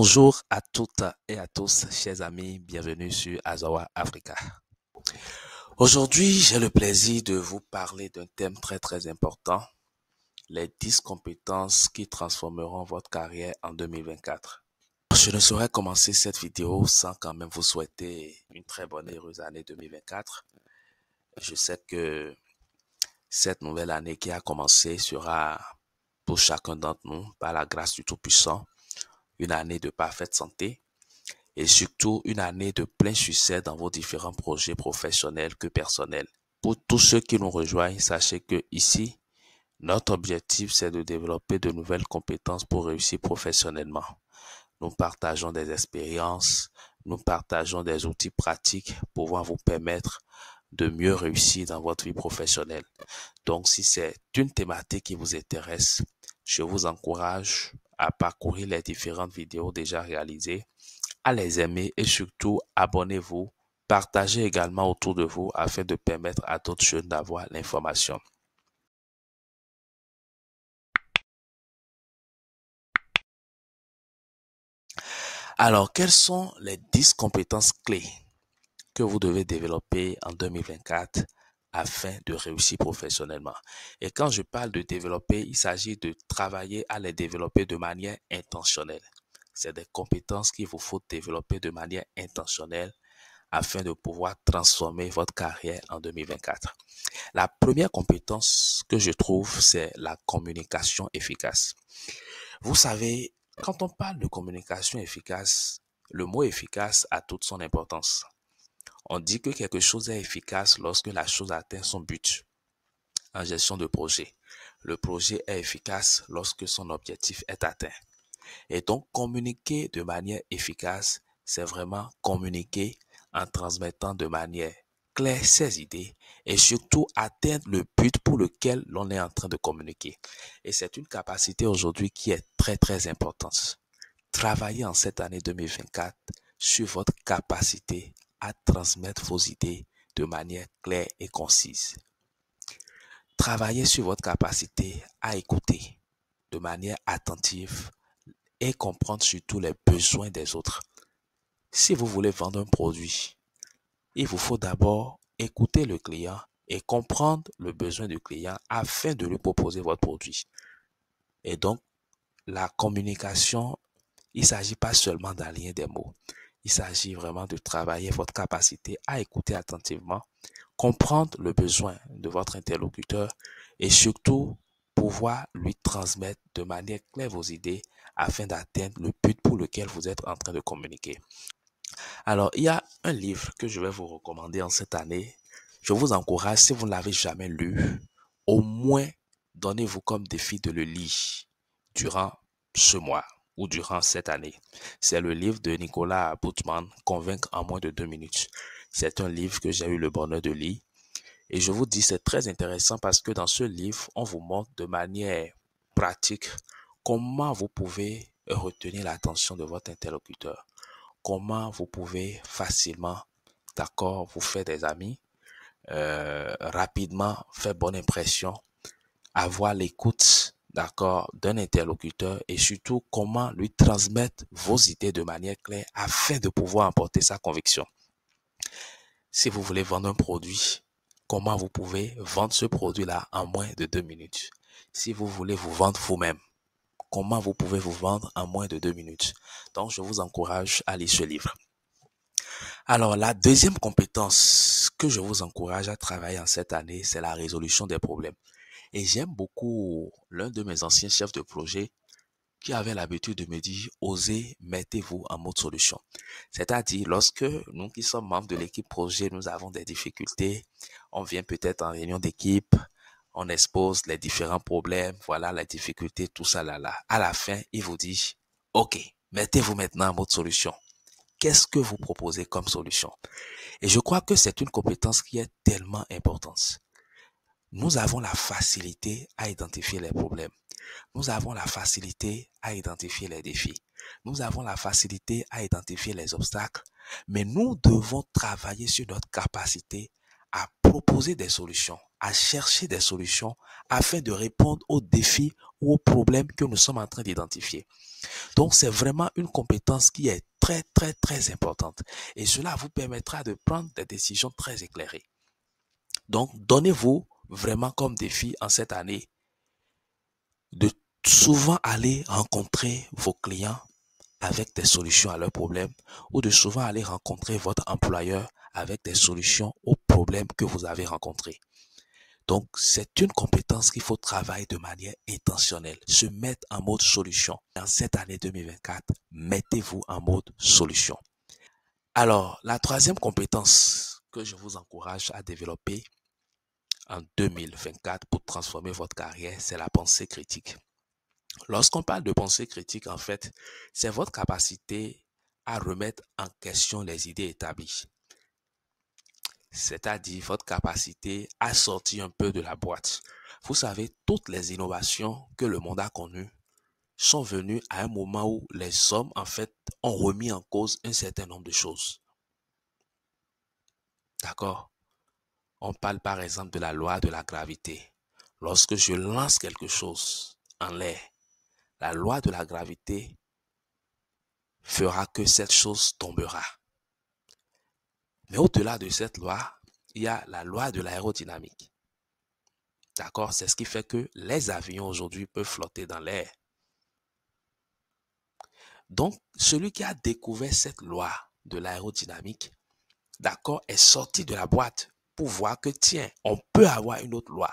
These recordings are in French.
Bonjour à toutes et à tous, chers amis, bienvenue sur Azawa Africa. Aujourd'hui, j'ai le plaisir de vous parler d'un thème très important, les 10 compétences qui transformeront votre carrière en 2024. Je ne saurais commencer cette vidéo sans quand même vous souhaiter une très bonne et heureuse année 2024. Je sais que cette nouvelle année qui a commencé sera pour chacun d'entre nous, par la grâce du Tout-Puissant, une année de parfaite santé et surtout une année de plein succès dans vos différents projets professionnels que personnels. Pour tous ceux qui nous rejoignent, sachez que ici, notre objectif, c'est de développer de nouvelles compétences pour réussir professionnellement. Nous partageons des expériences, nous partageons des outils pratiques pouvant vous permettre de mieux réussir dans votre vie professionnelle. Donc, si c'est une thématique qui vous intéresse, je vous encourage à parcourir les différentes vidéos déjà réalisées, à les aimer et surtout abonnez-vous, partagez également autour de vous afin de permettre à d'autres jeunes d'avoir l'information. Alors, quelles sont les 10 compétences clés que vous devez développer en 2024 afin de réussir professionnellement? Et quand je parle de développer, il s'agit de travailler à les développer de manière intentionnelle. C'est des compétences qu'il vous faut développer de manière intentionnelle afin de pouvoir transformer votre carrière en 2024. La première compétence que je trouve, c'est la communication efficace. Vous savez, quand on parle de communication efficace, le mot efficace a toute son importance. On dit que quelque chose est efficace lorsque la chose atteint son but. En gestion de projet, le projet est efficace lorsque son objectif est atteint. Et donc, communiquer de manière efficace, c'est vraiment communiquer en transmettant de manière claire ses idées et surtout atteindre le but pour lequel l'on est en train de communiquer. Et c'est une capacité aujourd'hui qui est très importante. Travaillez en cette année 2024 sur votre capacité à transmettre vos idées de manière claire et concise. Travaillez sur votre capacité à écouter de manière attentive et comprendre surtout les besoins des autres. Si vous voulez vendre un produit, il vous faut d'abord écouter le client et comprendre le besoin du client afin de lui proposer votre produit. Et donc, la communication, il ne s'agit pas seulement d'aligner des mots. Il s'agit vraiment de travailler votre capacité à écouter attentivement, comprendre le besoin de votre interlocuteur et surtout pouvoir lui transmettre de manière claire vos idées afin d'atteindre le but pour lequel vous êtes en train de communiquer. Alors, il y a un livre que je vais vous recommander en cette année. Je vous encourage, si vous ne l'avez jamais lu, au moins donnez-vous comme défi de le lire durant ce mois ou durant cette année. C'est le livre de Nicolas Boutman, Convaincre en moins de 2 minutes. C'est un livre que j'ai eu le bonheur de lire. Et je vous dis, c'est très intéressant parce que dans ce livre, on vous montre de manière pratique comment vous pouvez retenir l'attention de votre interlocuteur. Comment vous pouvez facilement, d'accord, vous faire des amis, rapidement faire bonne impression, avoir l'écoute, d'accord, d'un interlocuteur et surtout comment lui transmettre vos idées de manière claire afin de pouvoir emporter sa conviction. Si vous voulez vendre un produit, comment vous pouvez vendre ce produit-là en moins de 2 minutes. Si vous voulez vous vendre vous-même, comment vous pouvez vous vendre en moins de 2 minutes. Donc, je vous encourage à lire ce livre. Alors, la deuxième compétence que je vous encourage à travailler en cette année, c'est la résolution des problèmes. Et j'aime beaucoup l'un de mes anciens chefs de projet qui avait l'habitude de me dire, osez, mettez-vous en mode solution. C'est-à-dire, lorsque nous qui sommes membres de l'équipe projet, nous avons des difficultés, on vient peut-être en réunion d'équipe, on expose les différents problèmes, voilà les difficultés, tout ça là. À la fin, il vous dit, ok, mettez-vous maintenant en mode solution. Qu'est-ce que vous proposez comme solution? Et je crois que c'est une compétence qui est tellement importante. Nous avons la facilité à identifier les problèmes. Nous avons la facilité à identifier les défis. Nous avons la facilité à identifier les obstacles. Mais nous devons travailler sur notre capacité à proposer des solutions à chercher des solutions afin de répondre aux défis ou aux problèmes que nous sommes en train d'identifier. Donc, c'est vraiment une compétence qui est très, très, très importante. Et cela vous permettra de prendre des décisions très éclairées. Donc, donnez-vous vraiment comme défi en cette année de souvent aller rencontrer vos clients avec des solutions à leurs problèmes ou de souvent aller rencontrer votre employeur avec des solutions aux problèmes que vous avez rencontrés. Donc, c'est une compétence qu'il faut travailler de manière intentionnelle, se mettre en mode solution. Dans cette année 2024, mettez-vous en mode solution. Alors, la troisième compétence que je vous encourage à développer en 2024 pour transformer votre carrière, c'est la pensée critique. Lorsqu'on parle de pensée critique, en fait, c'est votre capacité à remettre en question les idées établies. C'est-à-dire votre capacité à sortir un peu de la boîte. Vous savez, toutes les innovations que le monde a connues sont venues à un moment où les hommes, en fait, ont remis en cause un certain nombre de choses. D'accord? On parle par exemple de la loi de la gravité. Lorsque je lance quelque chose en l'air, la loi de la gravité fera que cette chose tombera. Mais au-delà de cette loi, il y a la loi de l'aérodynamique. D'accord? C'est ce qui fait que les avions aujourd'hui peuvent flotter dans l'air. Donc, celui qui a découvert cette loi de l'aérodynamique, d'accord, est sorti de la boîte pour voir que, tiens, on peut avoir une autre loi.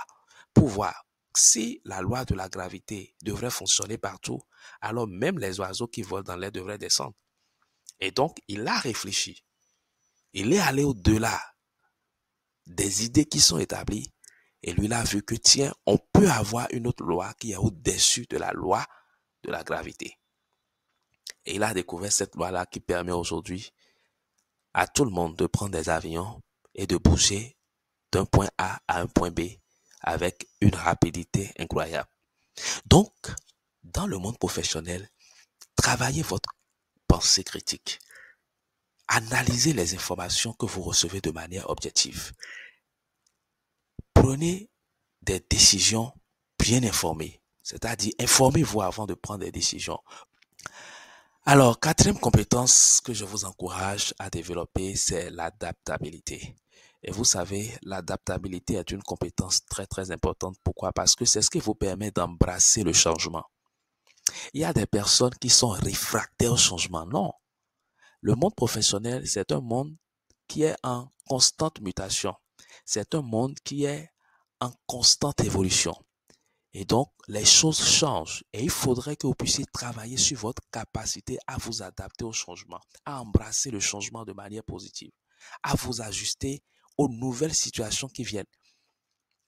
Pour voir si la loi de la gravité devrait fonctionner partout, alors même les oiseaux qui volent dans l'air devraient descendre. Et donc, il a réfléchi. Il est allé au-delà des idées qui sont établies. Et lui, il a vu que, tiens, on peut avoir une autre loi qui est au-dessus de la loi de la gravité. Et il a découvert cette loi-là qui permet aujourd'hui à tout le monde de prendre des avions et de bouger d'un point A à un point B avec une rapidité incroyable. Donc, dans le monde professionnel, travaillez votre pensée critique. Analysez les informations que vous recevez de manière objective. Prenez des décisions bien informées, c'est-à-dire informez-vous avant de prendre des décisions. Alors, quatrième compétence que je vous encourage à développer, c'est l'adaptabilité. Et vous savez, l'adaptabilité est une compétence très très importante. Pourquoi? Parce que c'est ce qui vous permet d'embrasser le changement. Il y a des personnes qui sont réfractaires au changement. Non. Le monde professionnel, c'est un monde qui est en constante mutation. C'est un monde qui est en constante évolution. Et donc, les choses changent et il faudrait que vous puissiez travailler sur votre capacité à vous adapter au changement, à embrasser le changement de manière positive, à vous ajuster aux nouvelles situations qui viennent.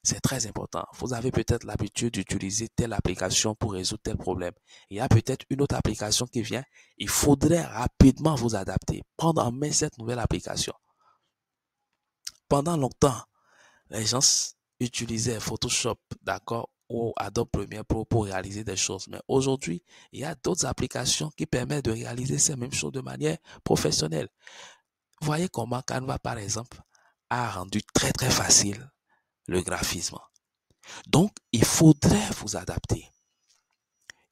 C'est très important. Vous avez peut-être l'habitude d'utiliser telle application pour résoudre tel problème. Il y a peut-être une autre application qui vient. Il faudrait rapidement vous adapter, prendre en main cette nouvelle application. Pendant longtemps, les gens utilisaient Photoshop, d'accord, ou Adobe Premiere Pro pour réaliser des choses. Mais aujourd'hui, il y a d'autres applications qui permettent de réaliser ces mêmes choses de manière professionnelle. Voyez comment Canva, par exemple, a rendu très très facile le graphisme. Donc, il faudrait vous adapter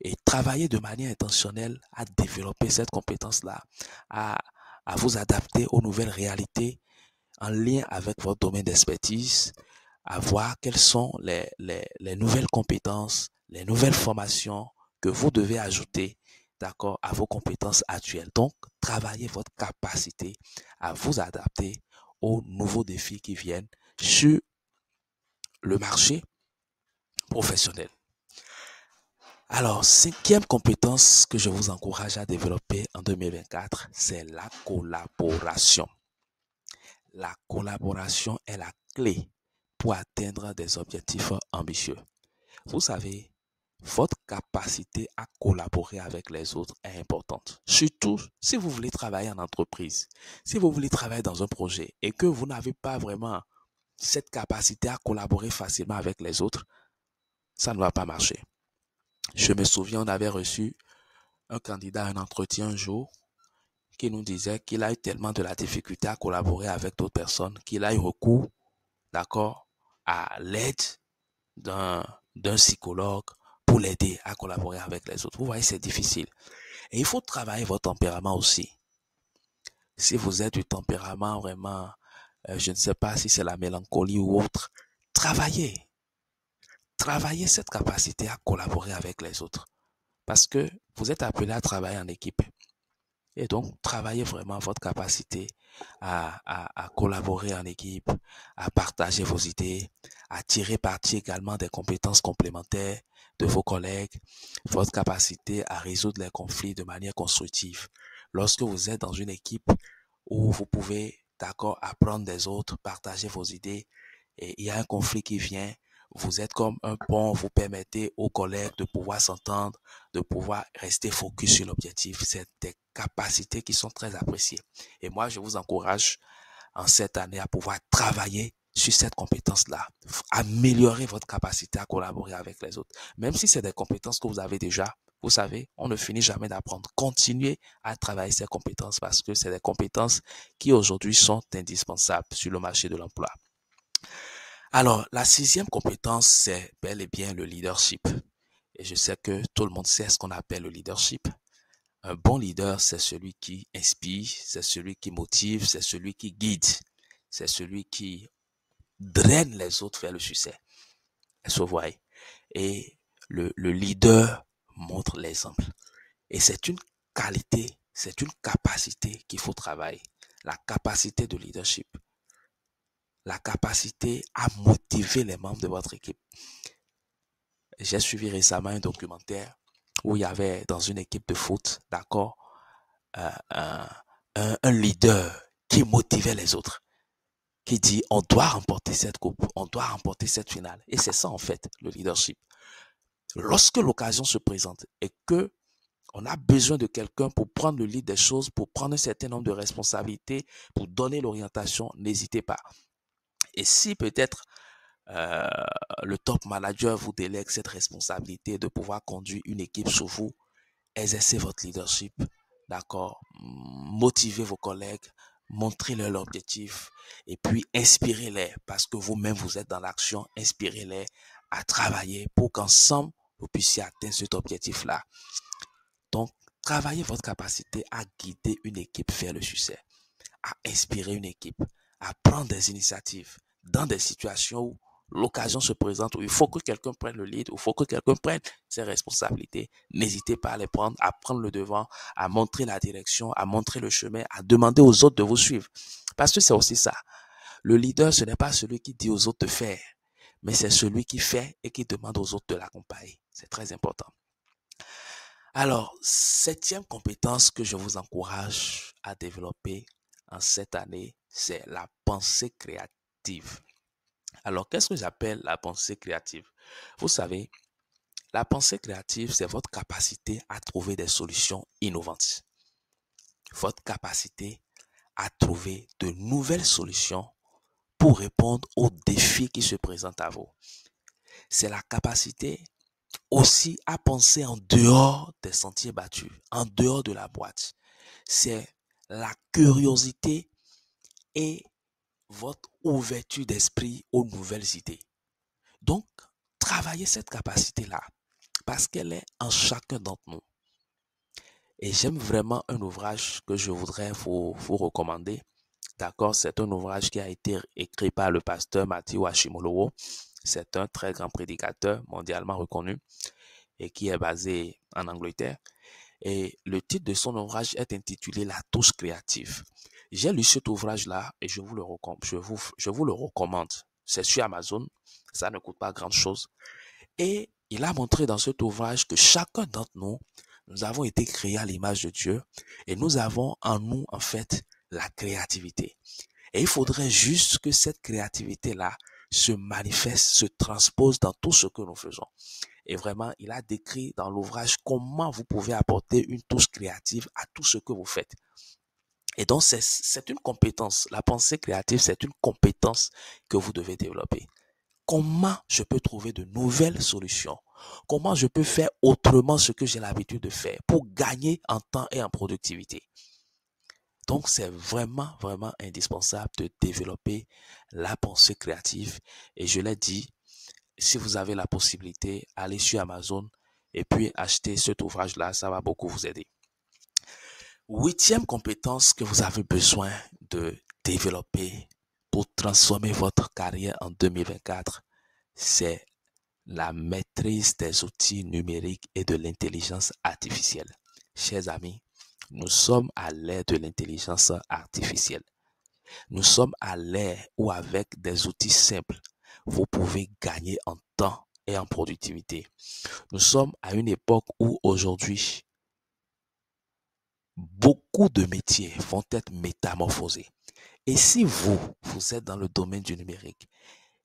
et travailler de manière intentionnelle à développer cette compétence-là, à, à vous adapter aux nouvelles réalités en lien avec votre domaine d'expertise, à voir quelles sont les nouvelles compétences, les nouvelles formations que vous devez ajouter, d'accord, à vos compétences actuelles. Donc, travaillez votre capacité à vous adapter aux nouveaux défis qui viennent sur le marché professionnel. Alors, cinquième compétence que je vous encourage à développer en 2024, c'est la collaboration. La collaboration est la clé pour atteindre des objectifs ambitieux. Vous savez, votre capacité à collaborer avec les autres est importante. Surtout si vous voulez travailler en entreprise, si vous voulez travailler dans un projet et que vous n'avez pas vraiment cette capacité à collaborer facilement avec les autres, ça ne va pas marcher. Je me souviens, on avait reçu un candidat à un entretien un jour qui nous disait qu'il a eu tellement de la difficulté à collaborer avec d'autres personnes qu'il a eu recours, d'accord, à l'aide d'un psychologue pour l'aider à collaborer avec les autres. Vous voyez, c'est difficile. Et il faut travailler votre tempérament aussi. Si vous êtes du tempérament vraiment, je ne sais pas si c'est la mélancolie ou autre, travaillez. Travaillez cette capacité à collaborer avec les autres. Parce que vous êtes appelé à travailler en équipe. Et donc, travaillez vraiment votre capacité à collaborer en équipe, à partager vos idées, à tirer parti également des compétences complémentaires de vos collègues, votre capacité à résoudre les conflits de manière constructive. Lorsque vous êtes dans une équipe où vous pouvez, d'accord, apprendre des autres, partager vos idées, et il y a un conflit qui vient, vous êtes comme un pont, vous permettez aux collègues de pouvoir s'entendre, de pouvoir rester focus sur l'objectif. C'est des capacités qui sont très appréciées. Et moi, je vous encourage en cette année à pouvoir travailler sur cette compétence-là. Améliorer votre capacité à collaborer avec les autres. Même si c'est des compétences que vous avez déjà, vous savez, on ne finit jamais d'apprendre. Continuez à travailler ces compétences parce que c'est des compétences qui aujourd'hui sont indispensables sur le marché de l'emploi. Alors, la sixième compétence, c'est bel et bien le leadership. Et je sais que tout le monde sait ce qu'on appelle le leadership. Un bon leader, c'est celui qui inspire, c'est celui qui motive, c'est celui qui guide, c'est celui qui draine les autres vers le succès. Est-ce que vous voyez? Et le leader montre l'exemple. Et c'est une qualité, c'est une capacité qu'il faut travailler. La capacité de leadership. La capacité à motiver les membres de votre équipe. J'ai suivi récemment un documentaire où il y avait dans une équipe de foot, d'accord, un leader qui motivait les autres, qui dit on doit remporter cette coupe, on doit remporter cette finale. Et c'est ça en fait le leadership. Lorsque l'occasion se présente et que on a besoin de quelqu'un pour prendre le lead des choses, pour prendre un certain nombre de responsabilités, pour donner l'orientation, n'hésitez pas. Et si peut-être le top manager vous délègue cette responsabilité de pouvoir conduire une équipe sous vous, exercez votre leadership, d'accord, motivez vos collègues, montrez-leur l'objectif et puis inspirez-les parce que vous-même vous êtes dans l'action, inspirez-les à travailler pour qu'ensemble vous puissiez atteindre cet objectif-là. Donc, travaillez votre capacité à guider une équipe vers le succès, à inspirer une équipe, à prendre des initiatives dans des situations où l'occasion se présente, où il faut que quelqu'un prenne le lead, où il faut que quelqu'un prenne ses responsabilités. N'hésitez pas à les prendre, à prendre le devant, à montrer la direction, à montrer le chemin, à demander aux autres de vous suivre. Parce que c'est aussi ça. Le leader, ce n'est pas celui qui dit aux autres de faire, mais c'est celui qui fait et qui demande aux autres de l'accompagner. C'est très important. Alors, septième compétence que je vous encourage à développer en cette année, c'est la pensée créative. Alors, qu'est-ce que j'appelle la pensée créative? Vous savez, la pensée créative, c'est votre capacité à trouver des solutions innovantes. Votre capacité à trouver de nouvelles solutions pour répondre aux défis qui se présentent à vous. C'est la capacité aussi à penser en dehors des sentiers battus, en dehors de la boîte. C'est la curiosité et votre ouverture d'esprit aux nouvelles idées. Donc, travaillez cette capacité-là parce qu'elle est en chacun d'entre nous. Et j'aime vraiment un ouvrage que je voudrais vous recommander. D'accord, c'est un ouvrage qui a été écrit par le pasteur Matthew Ashimolowo. C'est un très grand prédicateur mondialement reconnu et qui est basé en Angleterre. Et le titre de son ouvrage est intitulé La touche créative. J'ai lu cet ouvrage-là et je vous le recommande. C'est sur Amazon, ça ne coûte pas grand-chose. Et il a montré dans cet ouvrage que chacun d'entre nous, nous avons été créés à l'image de Dieu et nous avons en nous, en fait, la créativité. Et il faudrait juste que cette créativité-là se manifeste, se transpose dans tout ce que nous faisons. Et vraiment, il a décrit dans l'ouvrage comment vous pouvez apporter une touche créative à tout ce que vous faites. Et donc, c'est une compétence. La pensée créative, c'est une compétence que vous devez développer. Comment je peux trouver de nouvelles solutions? Comment je peux faire autrement ce que j'ai l'habitude de faire pour gagner en temps et en productivité? Donc, c'est vraiment, vraiment indispensable de développer la pensée créative. Et je l'ai dit, si vous avez la possibilité, allez sur Amazon et puis achetez cet ouvrage-là, ça va beaucoup vous aider. Huitième compétence que vous avez besoin de développer pour transformer votre carrière en 2024, c'est la maîtrise des outils numériques et de l'intelligence artificielle. Chers amis, nous sommes à l'ère de l'intelligence artificielle. Nous sommes à l'ère où avec des outils simples, vous pouvez gagner en temps et en productivité. Nous sommes à une époque où aujourd'hui, beaucoup de métiers vont être métamorphosés. Et si vous êtes dans le domaine du numérique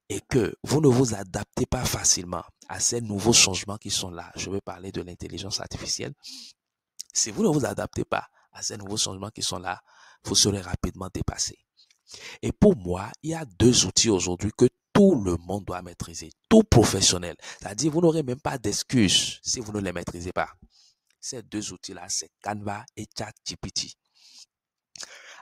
et que vous ne vous adaptez pas facilement à ces nouveaux changements qui sont là, je vais parler de l'intelligence artificielle, si vous ne vous adaptez pas à ces nouveaux changements qui sont là, vous serez rapidement dépassé. Et pour moi, il y a deux outils aujourd'hui que tout le monde doit maîtriser, tout professionnel. C'est-à-dire, vous n'aurez même pas d'excuses si vous ne les maîtrisez pas. Ces deux outils-là, c'est Canva et ChatGPT.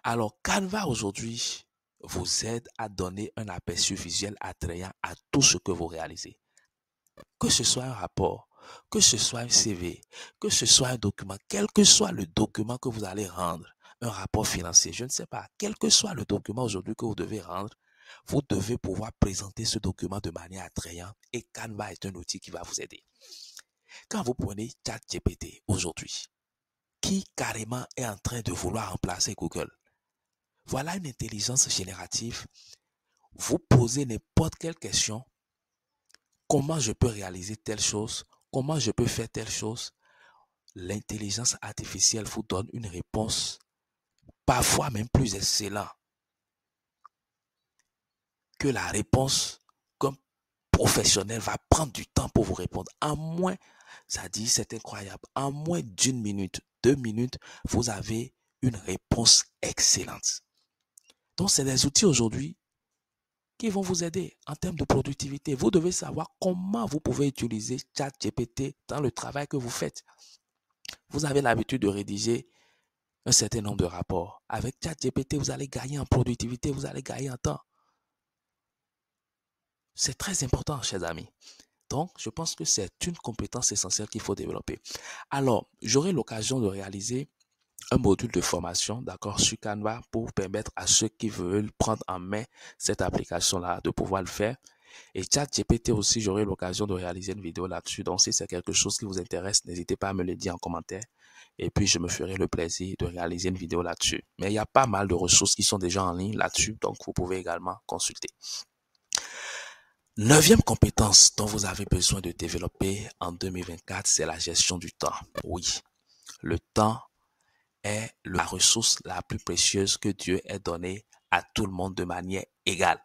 Alors, Canva aujourd'hui vous aide à donner un aperçu visuel attrayant à tout ce que vous réalisez. Que ce soit un rapport, que ce soit un CV, que ce soit un document, quel que soit le document que vous allez rendre, un rapport financier, je ne sais pas, quel que soit le document aujourd'hui que vous devez rendre, vous devez pouvoir présenter ce document de manière attrayante et Canva est un outil qui va vous aider. Quand vous prenez ChatGPT aujourd'hui, qui carrément est en train de vouloir remplacer Google, voilà une intelligence générative. Vous posez n'importe quelle question. Comment je peux réaliser telle chose? Comment je peux faire telle chose? L'intelligence artificielle vous donne une réponse parfois même plus excellente que la réponse qu'un professionnel va prendre du temps pour vous répondre. En moins, ça dit, c'est incroyable, en moins d'une minute, 2 minutes, vous avez une réponse excellente. Donc, c'est des outils aujourd'hui qui vont vous aider en termes de productivité. Vous devez savoir comment vous pouvez utiliser ChatGPT dans le travail que vous faites. Vous avez l'habitude de rédiger un certain nombre de rapports. Avec ChatGPT, vous allez gagner en productivité, vous allez gagner en temps. C'est très important, chers amis. Donc, je pense que c'est une compétence essentielle qu'il faut développer. Alors, j'aurai l'occasion de réaliser un module de formation, d'accord, sur Canva pour permettre à ceux qui veulent prendre en main cette application-là de pouvoir le faire. Et ChatGPT aussi, j'aurai l'occasion de réaliser une vidéo là-dessus. Donc, si c'est quelque chose qui vous intéresse, n'hésitez pas à me le dire en commentaire. Et puis, je me ferai le plaisir de réaliser une vidéo là-dessus. Mais il y a pas mal de ressources qui sont déjà en ligne là-dessus. Donc, vous pouvez également consulter. Neuvième compétence dont vous avez besoin de développer en 2024, c'est la gestion du temps. Oui, le temps est la ressource la plus précieuse que Dieu ait donnée à tout le monde de manière égale.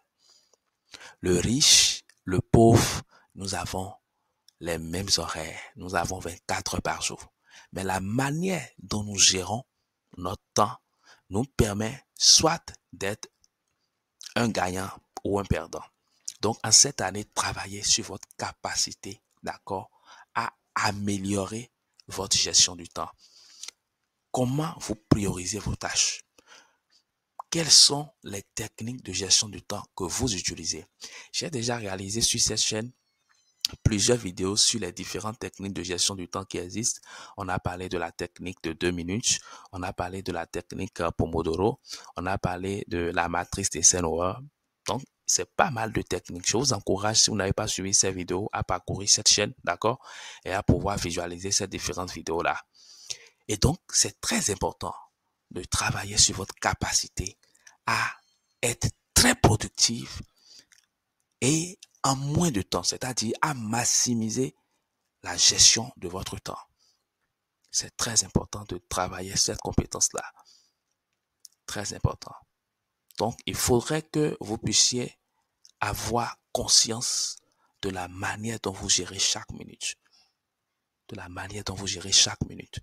Le riche, le pauvre, nous avons les mêmes horaires. Nous avons 24 heures par jour. Mais la manière dont nous gérons notre temps nous permet soit d'être un gagnant ou un perdant. Donc, en cette année, travaillez sur votre capacité, d'accord, à améliorer votre gestion du temps. Comment vous priorisez vos tâches? Quelles sont les techniques de gestion du temps que vous utilisez? J'ai déjà réalisé sur cette chaîne plusieurs vidéos sur les différentes techniques de gestion du temps qui existent. On a parlé de la technique de 2 minutes, on a parlé de la technique Pomodoro, on a parlé de la matrice d'Eisenhower. Donc, c'est pas mal de techniques. Je vous encourage, si vous n'avez pas suivi ces vidéos, à parcourir cette chaîne, d'accord, et à pouvoir visualiser ces différentes vidéos-là. Et donc, c'est très important de travailler sur votre capacité à être très productif et en moins de temps, c'est-à-dire à maximiser la gestion de votre temps. C'est très important de travailler cette compétence-là. Très important. Donc, il faudrait que vous puissiez avoir conscience de la manière dont vous gérez chaque minute. De la manière dont vous gérez chaque minute.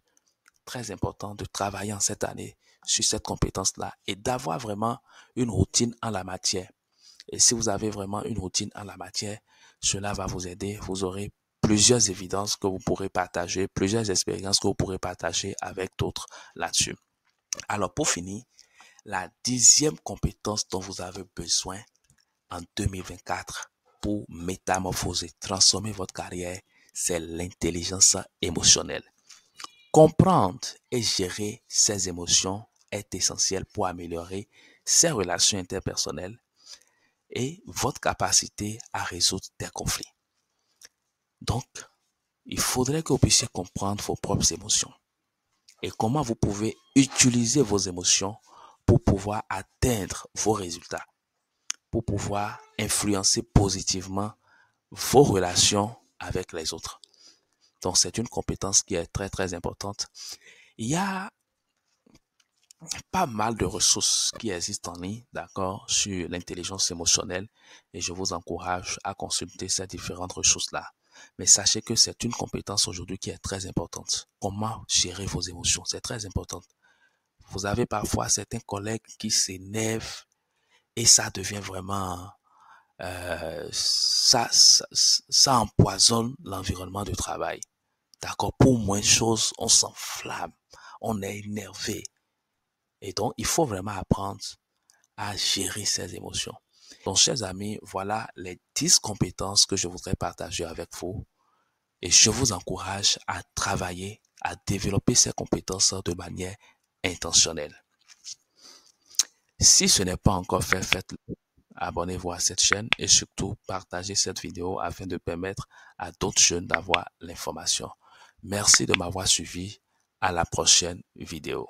Très important de travailler en cette année sur cette compétence-là et d'avoir vraiment une routine en la matière. Et si vous avez vraiment une routine en la matière, cela va vous aider. Vous aurez plusieurs évidences que vous pourrez partager, plusieurs expériences que vous pourrez partager avec d'autres là-dessus. Alors, pour finir, La 10e compétence dont vous avez besoin en 2024 pour métamorphoser, transformer votre carrière, c'est l'intelligence émotionnelle. Comprendre et gérer ses émotions est essentiel pour améliorer ses relations interpersonnelles et votre capacité à résoudre des conflits. Donc, il faudrait que vous puissiez comprendre vos propres émotions et comment vous pouvez utiliser vos émotions pour pouvoir atteindre vos résultats, pour pouvoir influencer positivement vos relations avec les autres. Donc, c'est une compétence qui est très, très importante. Il y a pas mal de ressources qui existent en ligne, d'accord, sur l'intelligence émotionnelle et je vous encourage à consulter ces différentes ressources-là. Mais sachez que c'est une compétence aujourd'hui qui est très importante. Comment gérer vos émotions, c'est très important. Vous avez parfois certains collègues qui s'énervent et ça devient vraiment, ça empoisonne l'environnement de travail. D'accord, pour moins de choses, on s'enflamme, on est énervé. Et donc, il faut vraiment apprendre à gérer ses émotions. Donc, chers amis, voilà les 10 compétences que je voudrais partager avec vous. Et je vous encourage à travailler, à développer ces compétences de manière intentionnelle. Si ce n'est pas encore fait, faites-le. Abonnez-vous à cette chaîne et surtout partagez cette vidéo afin de permettre à d'autres jeunes d'avoir l'information. Merci de m'avoir suivi. À la prochaine vidéo.